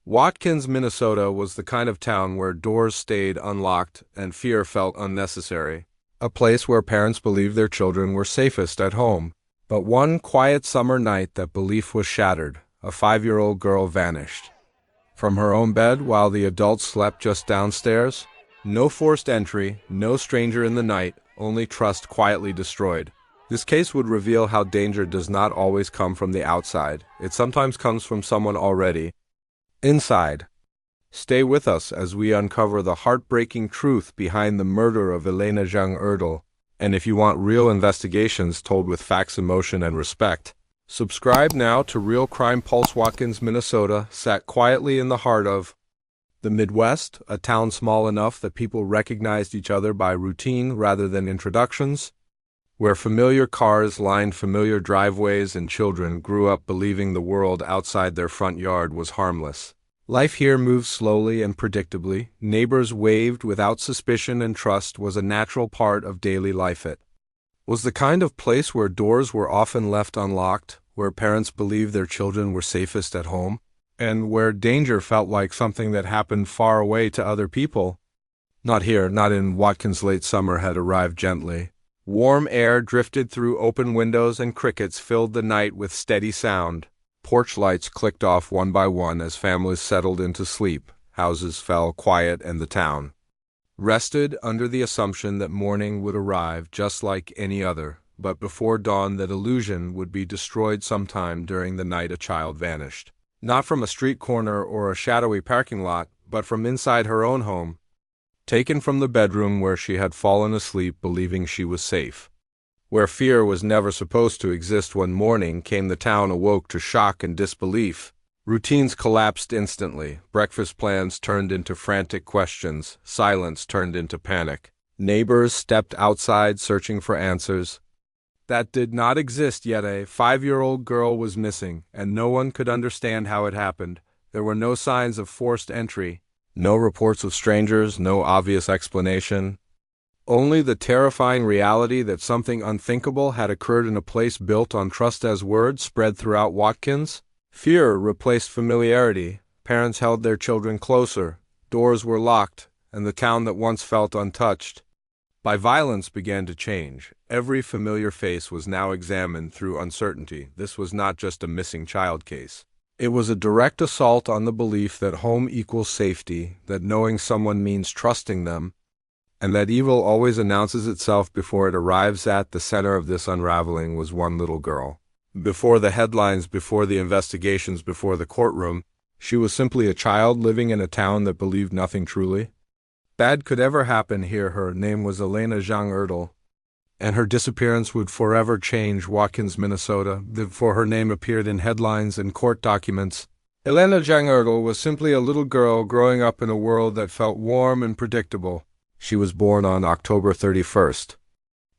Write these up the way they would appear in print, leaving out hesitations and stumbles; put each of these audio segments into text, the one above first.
Watkins, Minnesota was the kind of town where doors stayed unlocked and fear felt unnecessary, a place where parents believed their children were safest at home. But one quiet summer night that belief was shattered. A 5-year-old girl vanished from her own bed while the adults slept just downstairs. No forced entry, no stranger in the night, only trust quietly destroyed. This case would reveal how danger does not always come from the outside. It sometimes comes from someone already inside. Stay with us as we uncover the heartbreaking truth behind the murder of Elena Jean Erdle. And if you want real investigations told with facts, emotion, and respect, subscribe now to Real Crime. Pulse. Watkins, Minnesota, sat quietly in the heart of the Midwest, a town small enough that people recognized each other by routine rather than introductions, where familiar cars lined familiar driveways and children grew up believing the world outside their front yard was harmless. Life here moved slowly and predictably. Neighbors waved without suspicion, and trust was a natural part of daily life. It was the kind of place where doors were often left unlocked, where parents believed their children were safest at home, and where danger felt like something that happened far away to other people. Not here, not in Watkins. Late summer had arrived gently. Warm air drifted through open windows and crickets filled the night with steady sound. Porch lights clicked off one by one as families settled into sleep. Houses fell quiet and the town rested under the assumption that morning would arrive just like any other. But before dawn, that illusion would be destroyed sometime during the night. A child vanished. Not from a street corner or a shadowy parking lot, but from inside her own home. Taken from the bedroom where she had fallen asleep believing she was safe. Where fear was never supposed to exist. One morning came, the town awoke to shock and disbelief. Routines collapsed instantly. Breakfast plans turned into frantic questions. Silence turned into panic. Neighbors stepped outside searching for answers that did not exist. Yet a 5-year-old girl was missing, and no one could understand how it happened. There were no signs of forced entry. No reports of strangers, no obvious explanation. Only the terrifying reality that something unthinkable had occurred in a place built on trust. As word spread throughout Watkins, fear replaced familiarity. Parents held their children closer. Doors were locked, and the town that once felt untouched by violence began to change. Every familiar face was now examined through uncertainty. This was not just a missing child case. It was a direct assault on the belief that home equals safety, that knowing someone means trusting them, and that evil always announces itself before it arrives. At the center of this unraveling was one little girl. Before the headlines, before the investigations, before the courtroom, she was simply a child living in a town that believed nothing truly bad could ever happen here. Her name was Elena Jean Erdle, and her disappearance would forever change Watkins, Minnesota. Before her name appeared in headlines and court documents, Elena Jean Erdle was simply a little girl growing up in a world that felt warm and predictable. She was born on October 31st,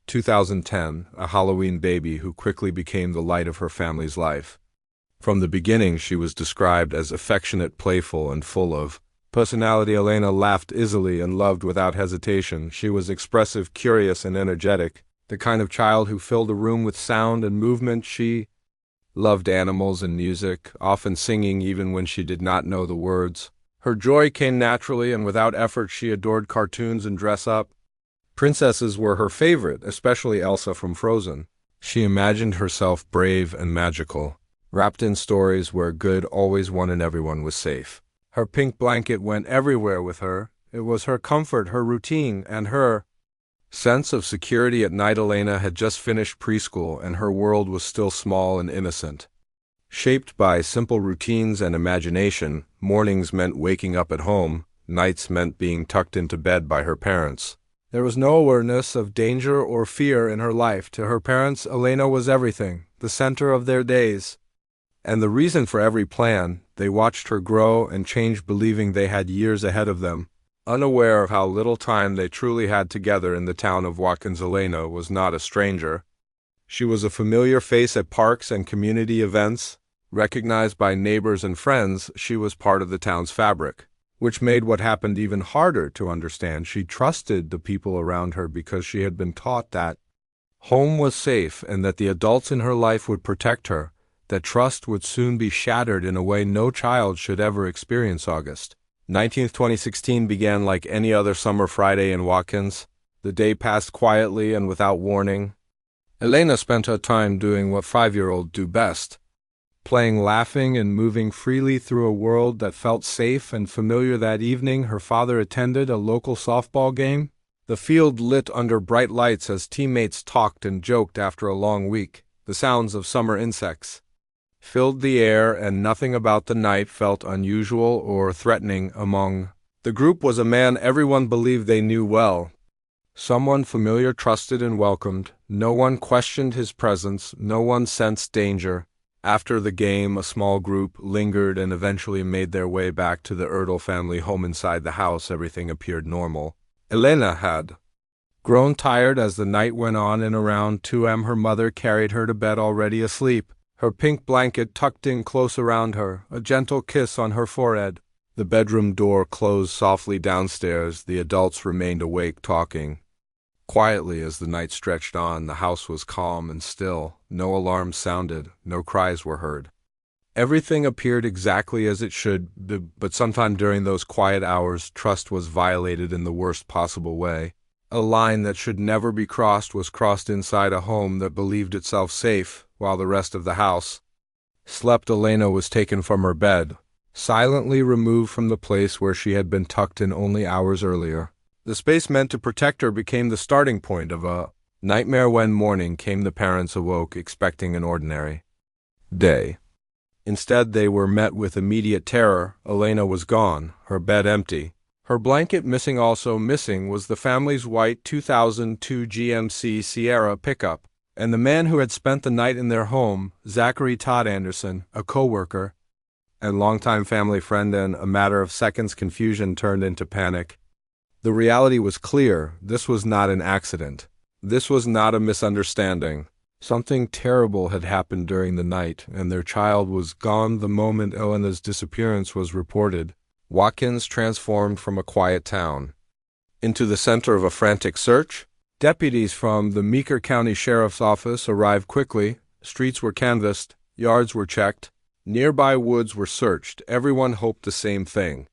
2010, a Halloween baby who quickly became the light of her family's life. From the beginning, she was described as affectionate, playful, and full of personality. Elena laughed easily and loved without hesitation. She was expressive, curious, and energetic, the kind of child who filled a room with sound and movement. She loved animals and music, often singing even when she did not know the words. Her joy came naturally and without effort. She adored cartoons and dress-up. Princesses were her favorite, especially Elsa from Frozen. She imagined herself brave and magical, wrapped in stories where good always won and everyone was safe. Her pink blanket went everywhere with her. It was her comfort, her routine, and her sense of security at night. Elena had just finished preschool, and her world was still small and innocent. Shaped by simple routines and imagination, mornings meant waking up at home, nights meant being tucked into bed by her parents. There was no awareness of danger or fear in her life. To her parents, Elena was everything, the center of their days, and the reason for every plan. They watched her grow and change, believing they had years ahead of them. Unaware of how little time they truly had together in the town of Watkins, Elena was not a stranger. She was a familiar face at parks and community events. Recognized by neighbors and friends, she was part of the town's fabric, which made what happened even harder to understand. She trusted the people around her because she had been taught that home was safe and that the adults in her life would protect her. that trust would soon be shattered in a way no child should ever experience. August 19th, 2016 began like any other summer Friday in Watkins. The day passed quietly and without warning. Elena spent her time doing what 5-year-olds do best, playing, laughing, and moving freely through a world that felt safe and familiar. That evening, her father attended a local softball game. The field lit under bright lights as teammates talked and joked after a long week. The sounds of summer insects filled the air, and nothing about the night felt unusual or threatening. Among the group was a man everyone believed they knew well, someone familiar, trusted, and welcomed. No one questioned his presence, no one sensed danger. After the game, a small group lingered and eventually made their way back to the Erdle family home. Inside the house, everything appeared normal. Elena had grown tired as the night went on, and around 2 a.m. her mother carried her to bed already asleep, her pink blanket tucked in close around her, a gentle kiss on her forehead. The bedroom door closed softly downstairs. The adults remained awake, talking quietly as the night stretched on. The house was calm and still. No alarms sounded, no cries were heard. Everything appeared exactly as it should, but sometime during those quiet hours, trust was violated in the worst possible way. A line that should never be crossed was crossed inside a home that believed itself safe, while the rest of the house slept. Elena was taken from her bed, silently removed from the place where she had been tucked in only hours earlier. The space meant to protect her became the starting point of a nightmare. When morning came, the parents awoke expecting an ordinary day. Instead, they were met with immediate terror. Elena was gone, her bed empty, her blanket missing. Also missing was the family's white 2002 GMC Sierra pickup, and the man who had spent the night in their home, Zachary Todd Anderson, a co-worker and longtime family friend. In a matter of seconds, confusion turned into panic. The reality was clear. This was not an accident. This was not a misunderstanding. Something terrible had happened during the night, and their child was gone the moment Elena's disappearance was reported. Watkins transformed from a quiet town into the center of a frantic search. Deputies from the Meeker County Sheriff's Office arrived quickly. Streets were canvassed, yards were checked, nearby woods were searched. Everyone hoped the same thing,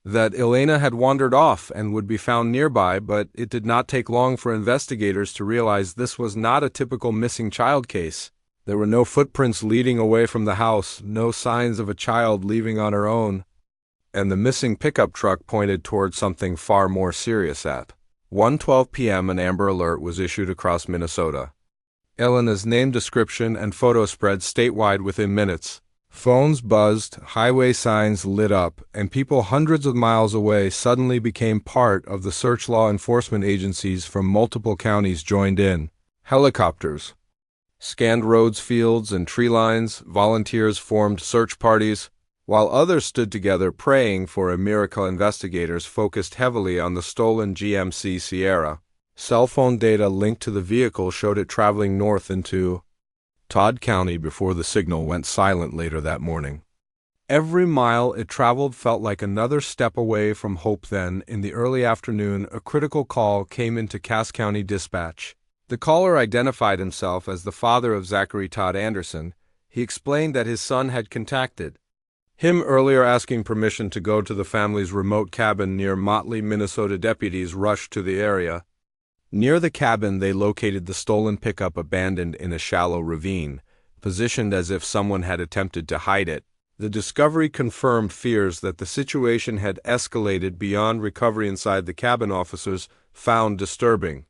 that Elena had wandered off and would be found nearby, but it did not take long for investigators to realize this was not a typical missing child case. There were no footprints leading away from the house, no signs of a child leaving on her own, and the missing pickup truck pointed towards something far more serious. At 1:12 p.m., an Amber Alert was issued across Minnesota. Elena's name, description, and photo spread statewide within minutes. Phones buzzed, highway signs lit up, and people hundreds of miles away suddenly became part of the search. Law enforcement agencies from multiple counties joined in. Helicopters scanned roads, fields, and tree lines. Volunteers formed search parties, while others stood together praying for a miracle. Investigators focused heavily on the stolen GMC Sierra. Cell phone data linked to the vehicle showed it traveling north into Todd County before the signal went silent later that morning. Every mile it traveled felt like another step away from hope. Then, in the early afternoon, a critical call came into Cass County Dispatch. The caller identified himself as the father of Zachary Todd Anderson. He explained that his son had contacted him earlier asking permission to go to the family's remote cabin near Motley, Minnesota. Deputies rushed to the area. Near the cabin, they located the stolen pickup abandoned in a shallow ravine, positioned as if someone had attempted to hide it. The discovery confirmed fears that the situation had escalated beyond recovery. Inside the cabin, officers found disturbing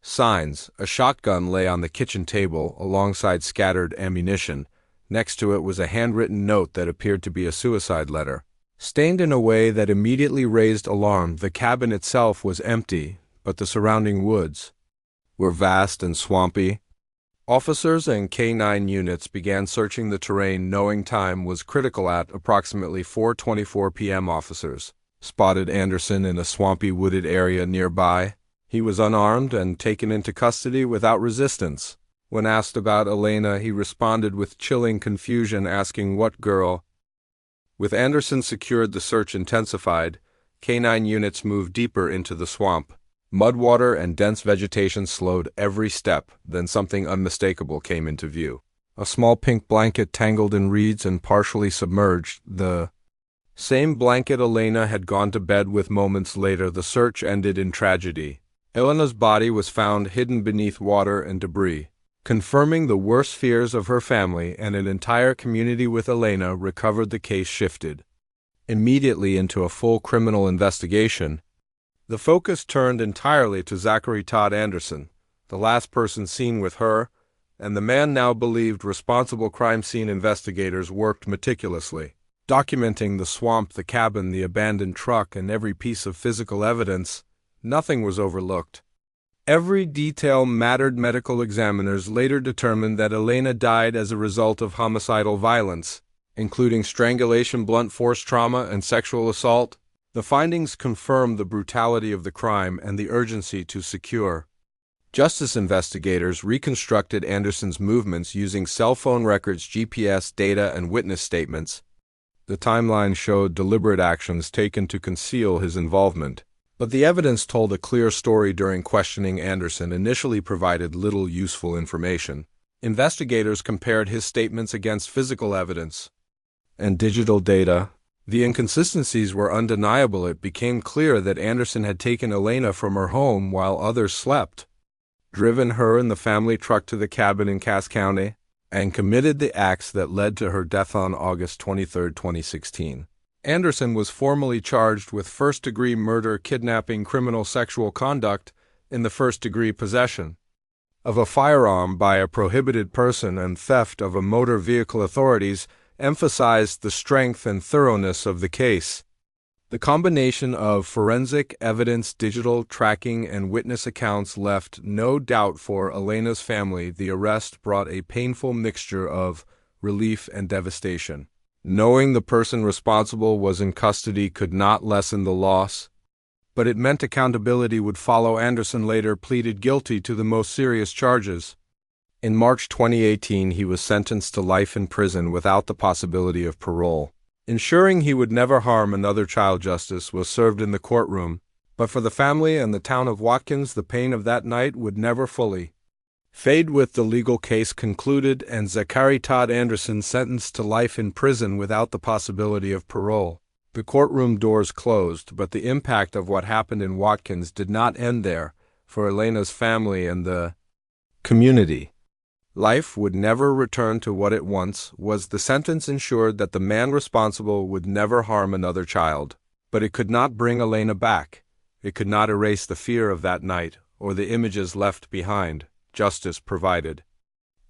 signs. A shotgun lay on the kitchen table alongside scattered ammunition. Next to it was a handwritten note that appeared to be a suicide letter, stained in a way that immediately raised alarm. The cabin itself was empty, but the surrounding woods were vast and swampy. Officers and K-9 units began searching the terrain, knowing time was critical. At approximately 4:24 p.m., officers spotted Anderson in a swampy, wooded area nearby. He was unarmed and taken into custody without resistance. When asked about Elena, he responded with chilling confusion, asking what girl. With Anderson secured, the search intensified. K-9 units moved deeper into the swamp. Mudwater and dense vegetation slowed every step. Then something unmistakable came into view. a small pink blanket tangled in reeds and partially submerged, the same blanket Elena had gone to bed with moments later. The search ended in tragedy. Elena's body was found hidden beneath water and debris, confirming the worst fears of her family, and an entire community with Elena recovered. The case shifted immediately into a full criminal investigation. The focus turned entirely to Zachary Todd Anderson, the last person seen with her, and the man now believed responsible crime scene investigators worked meticulously, documenting the swamp, the cabin, the abandoned truck, and every piece of physical evidence. Nothing was overlooked. Every detail mattered. Medical examiners later determined that Elena died as a result of homicidal violence, including strangulation, blunt force trauma, and sexual assault. The findings confirmed the brutality of the crime and the urgency to secure justice. Investigators reconstructed Anderson's movements using cell phone records, GPS data, and witness statements. The timeline showed deliberate actions taken to conceal his involvement, but the evidence told a clear story. During questioning, Anderson initially provided little useful information. Investigators compared his statements against physical evidence and digital data. The inconsistencies were undeniable. It became clear that Anderson had taken Elena from her home while others slept, driven her in the family truck to the cabin in Cass County, and committed the acts that led to her death on August 23, 2016. Anderson was formally charged with first-degree murder, kidnapping, criminal sexual conduct in the first-degree possession of a firearm by a prohibited person, and theft of a motor vehicle. Authorities emphasized the strength and thoroughness of the case. The combination of forensic evidence, digital tracking, and witness accounts left no doubt for Elena's family. The arrest brought a painful mixture of relief and devastation. Knowing the person responsible was in custody could not lessen the loss, but it meant accountability would follow. Anderson later pleaded guilty to the most serious charges. In March 2018, he was sentenced to life in prison without the possibility of parole, ensuring he would never harm another child. Justice was served in the courtroom, but for the family and the town of Watkins, the pain of that night would never fully fade. With the legal case concluded and Zachary Todd Anderson sentenced to life in prison without the possibility of parole, the courtroom doors closed. But the impact of what happened in Watkins did not end there. For Elena's family and the community, life would never return to what it once was. The sentence ensured that the man responsible would never harm another child, but it could not bring Elena back. It could not erase the fear of that night or the images left behind. Justice provided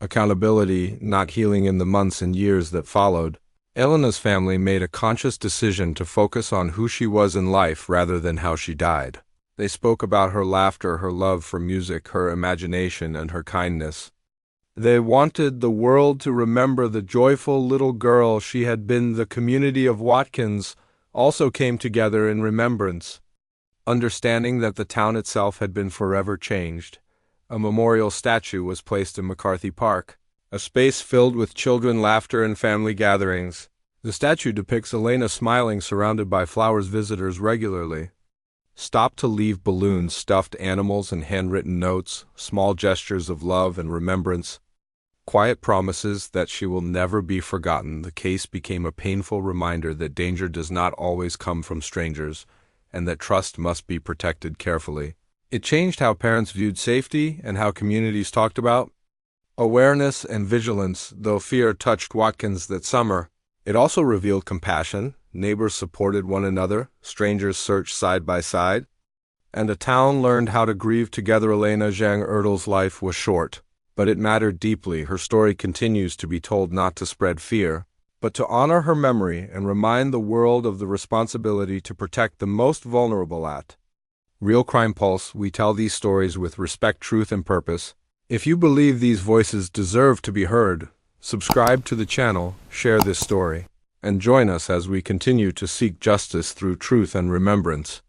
accountability, not healing. In the months and years that followed, Elena's family made a conscious decision to focus on who she was in life rather than how she died. They spoke about her laughter, her love for music, her imagination, and her kindness. They wanted the world to remember the joyful little girl she had been. The community of Watkins also came together in remembrance, understanding that the town itself had been forever changed. A memorial statue was placed in McCarthy Park, a space filled with children, laughter, and family gatherings. The statue depicts Elena smiling, surrounded by flowers. Visitors regularly stopped to leave balloons, stuffed animals, and handwritten notes, small gestures of love and remembrance, quiet promises that she will never be forgotten. The case became a painful reminder that danger does not always come from strangers, and that trust must be protected carefully. It changed how parents viewed safety and how communities talked about awareness and vigilance. Though fear touched Watkins that summer, it also revealed compassion. Neighbors supported one another, strangers searched side by side, and a town learned how to grieve together. Elena Jean Erdle's life was short, but it mattered deeply. Her story continues to be told not to spread fear, but to honor her memory and remind the world of the responsibility to protect the most vulnerable. At Real Crime Pulse, we tell these stories with respect, truth, and purpose. If you believe these voices deserve to be heard, subscribe to the channel, share this story, and join us as we continue to seek justice through truth and remembrance.